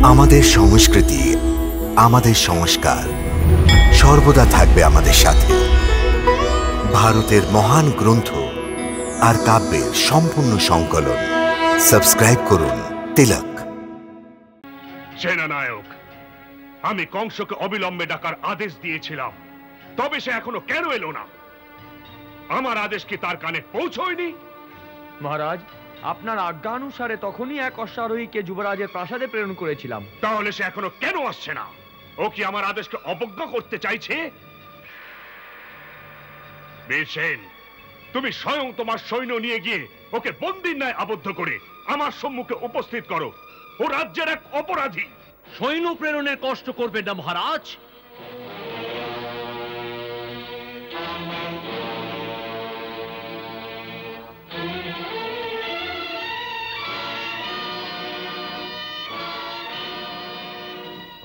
আমাদের সংস্কৃতি, আমাদের সংস্কার সর্বদা থাকবে আমাদের সাথে। ভারতের মহান গ্রন্থ আর কাব্যের সম্পূর্ণ সংকলন। সাবস্ক্রাইব করুন তিলক। সেনানায়ক, আমি কংসকে অবিলম্বে ডাকার আদেশ দিয়েছিলাম, তবে সে এখনো কেন এলো না? আমার আদেশ কি তার কানে পৌঁছয়নি? মহারাজ, আপনার আজ্ঞানুসারে তখনই এক অশ্বারোহীকে যুবরাজের প্রাসাদে প্রেরণ করেছিলাম। তাহলে সে এখনো কেন আসছে না? ও কি আমার আদেশকে অবজ্ঞা করতে চাইছে? বীর সেন, তুমি স্বয়ং তোমার সৈন্য নিয়ে গিয়ে ওকে বন্দির ন্যায় আবদ্ধ করে আমার সম্মুখে উপস্থিত করো। ও রাজ্যের এক অপরাধী। সৈন্য প্রেরণের কষ্ট করবেন না মহারাজ।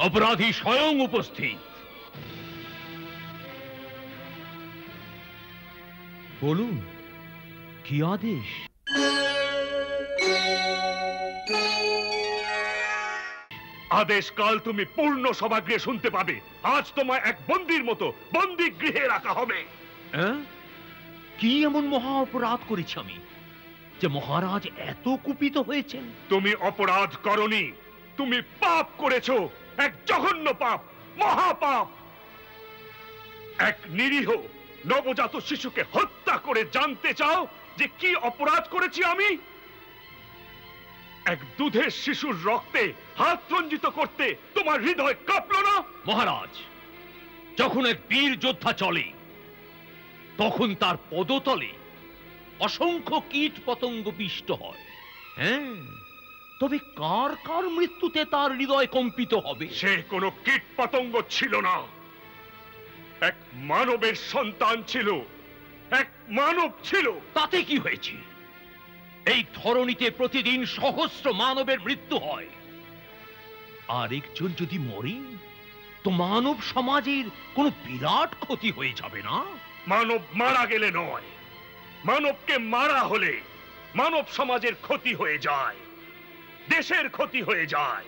অপরাধী স্বয়ং উপস্থিত। বলুন, কি আদেশ? আদেশ কাল তুমি পূর্ণ সভাগৃহে শুনতে পাবে। আজ তোমায় এক বন্দির মতো বন্দি গৃহে রাখা হবে। কি এমন মহা অপরাধ করেছি আমি যে মহারাজ এত কুপিত হয়েছেন? তুমি অপরাধ করনি, তুমি পাপ করেছো, এক জঘন্য পাপ, মহাপাপ। এক নিরীহ নবজাত শিশুকে হত্যা করে জানতে চাও যে কি অপরাধ করেছি আমি? এক দুধের শিশুর রক্তে হাত রঞ্জিত করতে তোমার হৃদয় কাঁপলো না? মহারাজ, যখন এক বীর যোদ্ধা চলে তখন তার পদতলে অসংখ্য কীট পতঙ্গ পিষ্ট হয়। হ্যাঁ, তবে কার কার মৃত্যুতে তার হৃদয় কম্পিত হবে? সে কোনো কীট পতঙ্গ ছিল না, এক মানবের সন্তান ছিল, এক মানব ছিল। তাতে কি হয়েছে? এই ধরনীতে প্রতিদিন সহস্র মানবের মৃত্যু হয়। আরেকজন যদি মরে তো মানব সমাজের কোনো বিরাট ক্ষতি হয়ে যাবে না? মানব মারা গেলে নয়, মানবকে মারা হলে মানব সমাজের ক্ষতি হয়ে যায়, দেশের ক্ষতি হয়ে যায়,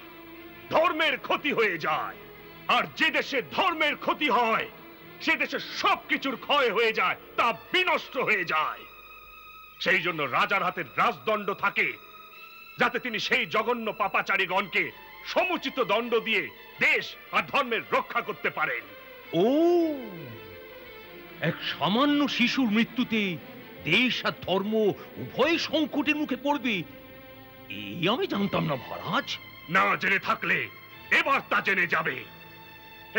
ধর্মের ক্ষতি হয়ে যায়। আর যে দেশে ধর্মের ক্ষতি হয় সে দেশে সবকিছুর ক্ষয় হয়ে যায়, তা বিনষ্ট হয়ে যায়। সেই জন্য রাজার হাতে রাজদণ্ড থাকে, যাতে তিনি সেই জঘন্য পাপাচারীগণকে সমুচিত দণ্ড দিয়ে দেশ আর ধর্মের রক্ষা করতে পারেন। ও, এক সামান্য শিশুর মৃত্যুতে দেশ আর ধর্ম উভয় সংকটের মুখে পড়বে, এই আমি জানতাম না মহারাজ। না জেনে থাকলে এবার তা জেনে যাবে।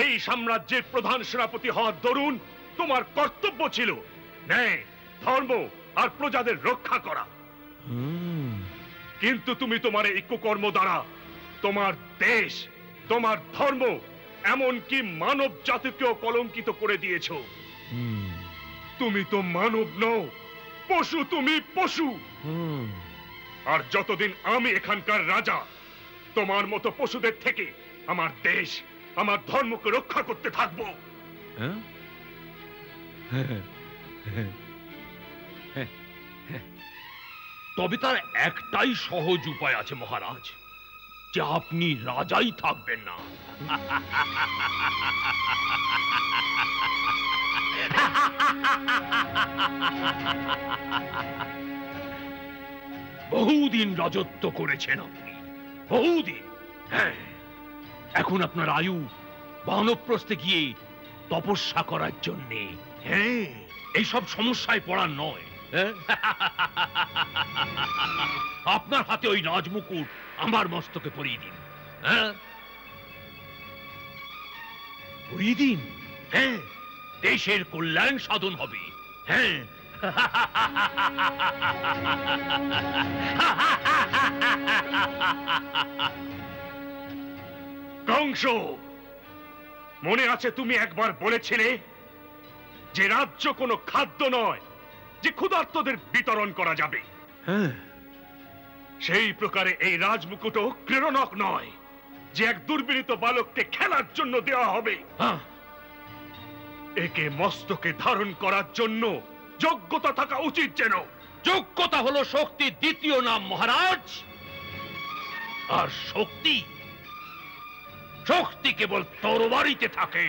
এই সাম্রাজ্যের প্রধান সেনাপতি হওয়ার দরুন তোমার কর্তব্য ছিল ন্যায়, ধর্ম আর প্রজাদের রক্ষা করা। কিন্তু তুমি তোমার এই কুকর্ম দ্বারা তোমার দেশ, তোমার ধর্ম, এমনকি মানব জাতিকেও কলঙ্কিত করে দিয়েছ। তুমি তো মানব নও, পশু, তুমি পশু। আর যতদিন আমি এখানকার রাজা, তোমার মতো পশুদের থেকে আমার দেশ, আমার ধর্মকে রক্ষা করতে থাকবো। তবে তার একটাই সহজ উপায় আছে মহারাজ, যে আপনি রাজাই থাকবেন না। বহুদিন রাজত্ব করেছেন আপনি, বহুদিন। হ্যাঁ, এখন আপনার আয়ু বানপ্রস্থে গিয়ে তপস্যা করার জন্যে। হ্যাঁ, এইসব সমস্যায় পড়ার নয়। আপনার হাতে ওই রাজমুকুট আমার মস্তকে পরিয়ে দিন। হ্যাঁ, পরিয়ে দিন। হ্যাঁ, দেশের কল্যাণ সাধন হবে। হ্যাঁ, কংস, মনে আছে তুমি একবার বলেছিলে যে রাজ্য কোনো খাদ্য নয় যে ক্ষুধার্তদের বিতরণ করা যাবে। সেই প্রকারে এই রাজমুকুটও ক্রীড়নক নয় যে এক দুর্বিনীত বালককে খেলার জন্য দেওয়া হবে। একে মস্তকে ধারণ করার জন্য যোগ্যতা থাকা উচিত। যেন যোগ্যতা হলো শক্তির দ্বিতীয় নাম মহারাজ, আর শক্তি শক্তি কেবল তরবারিতে থাকে।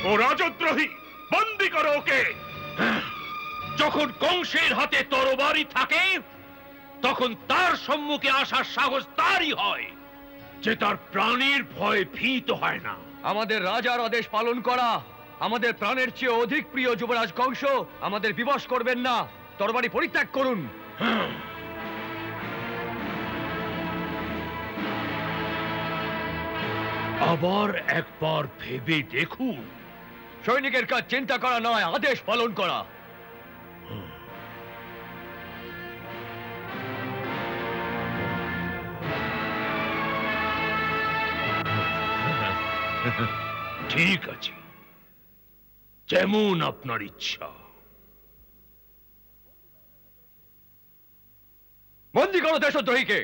ও রাজদ্রোহী, বন্দী করো ওকে। যখন কংসের হাতে তরবারি থাকে তখন তার সম্মুখে আসার সাহস তারই হয় যে তার প্রাণের ভয়ে ভীত হয় না। আমাদের রাজার আদেশ পালন করা আমাদের প্রাণের চেয়ে অধিক প্রিয় যুবরাজ কংস, আমাদের বিবশ করবেন না, তরবারি পরিত্যাগ করুন। আবার একবার ভেবে দেখুন। সৈনিকের কাজ চিন্তা করা নয়, আদেশ পালন করা। ঠিক আছে, যেমন আপনার ইচ্ছা। বন্দী করো দেশদ্রোহীকে।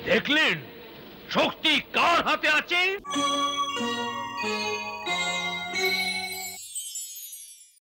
দেখলেন শক্তি কার হাতে আছে?